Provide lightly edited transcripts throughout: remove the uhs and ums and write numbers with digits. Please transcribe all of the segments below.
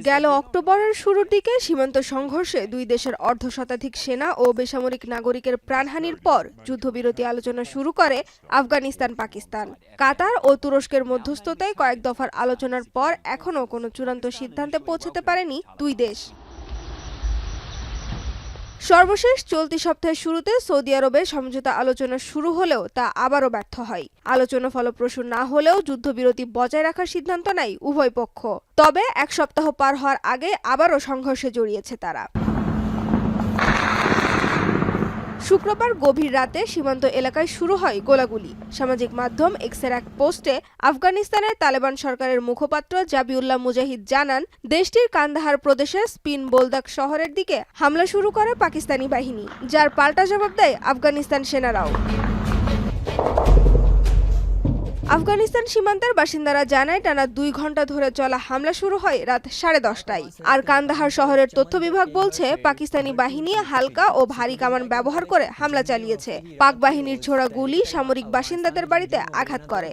গেল অক্টোবরের শুরুর দিকে সীমান্ত সংঘর্ষে দুই দেশের অর্ধশতাধিক সেনা ও বেসামরিক নাগরিকের প্রাণহানির পর যুদ্ধবিরতি আলোচনা শুরু করে আফগানিস্তান পাকিস্তান। কাতার ও তুরস্কের মধ্যস্থতায় কয়েক দফার আলোচনার পর এখনও কোনো চূড়ান্ত সিদ্ধান্তে পৌঁছাতে পারেনি দুই দেশ। সর্বশেষ চলতি সপ্তাহের শুরুতে সৌদি আরবে সমঝোতা আলোচনা শুরু হলেও তা আবারও ব্যর্থ হয়। আলোচনা ফলপ্রসূ না হলেও যুদ্ধবিরতি বজায় রাখার সিদ্ধান্ত নেয় উভয় পক্ষ। তবে এক সপ্তাহ পার হওয়ার আগে আবারও সংঘর্ষে জড়িয়েছে তারা। শুক্রবার গভীর রাতে সীমান্ত এলাকায় শুরু হয় গোলাগুলি। সামাজিক মাধ্যম এক্সের এক পোস্টে আফগানিস্তানের তালেবান সরকারের মুখপাত্র জাবিউল্লাহ মুজাহিদ জানান, দেশটির কান্দাহার প্রদেশের স্পিন বোলদাক শহরের দিকে হামলা শুরু করে পাকিস্তানি বাহিনী, যার পাল্টা জবাব দেয় আফগানিস্তান সেনারাও। আফগানিস্তান সীমান্তের বাসিন্দারা জানায়, টানা 2 ঘন্টা ধরে চলা হামলা শুরু হয় রাত 10:30টায়। আর কান্দাহার শহরের তথ্য বিভাগ বলছে, পাকিস্তানি বাহিনী হালকা ও ভারী কামান ব্যবহার করে হামলা চালিয়েছে। পাক বাহিনীর ছোড়া গুলি সামরিক বাসিন্দাদের বাড়িতে আঘাত করে।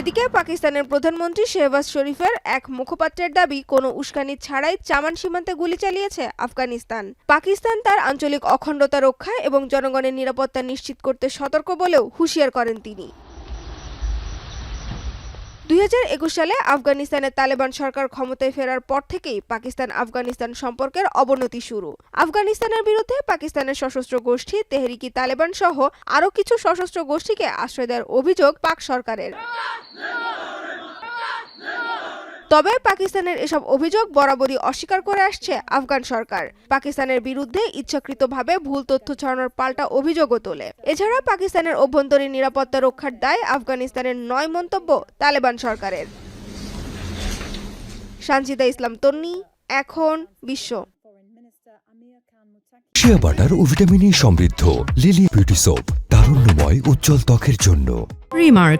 এদিকে পাকিস্তানের প্রধানমন্ত্রী শেহবাজ শরীফের এক মুখপাত্রের দাবি, কোনো উস্কানি ছাড়াই চামান সীমান্তে গুলি চালিয়েছে আফগানিস্তান। পাকিস্তান তার আঞ্চলিক অখণ্ডতা রক্ষা এবং জনগণের নিরাপত্তা নিশ্চিত করতে সতর্ক বলেও হুঁশিয়ার করেন তিনি। 2021 সালে আফগানিস্তানের তালেবান সরকার ক্ষমতায় ফেরার পর থেকেই পাকিস্তান আফগানিস্তান সম্পর্কের অবনতি শুরু। আফগানিস্তানের বিরুদ্ধে পাকিস্তানের সশস্ত্র গোষ্ঠী তেহরিকি তালেবান সহ আরও কিছু সশস্ত্র গোষ্ঠীকে আশ্রয় দেওয়ার অভিযোগ পাক সরকারের। তবে পাকিস্তানের এসব অভিযোগ বরাবরই অস্বীকার করে আসছে আফগান সরকার। পাকিস্তানের বিরুদ্ধে ইচ্ছাকৃতভাবে ভুল তথ্য ছড়ানোর পাল্টা অভিযোগও তোলে। এছাড়া পাকিস্তানের অভ্যন্তরীণ নিরাপত্তা রক্ষার দায় আফগানিস্তানের নয় মন্তব্য তালেবান সরকারের। সানজিদা ইসলাম তন্নি, এখন বিশ্ব। শিয়া বাটার ও ভিটামিন ই সমৃদ্ধ লিলি বিউটি সোপ, তারুণ্যময় উজ্জ্বল ত্বকের জন্য। রিমার্ক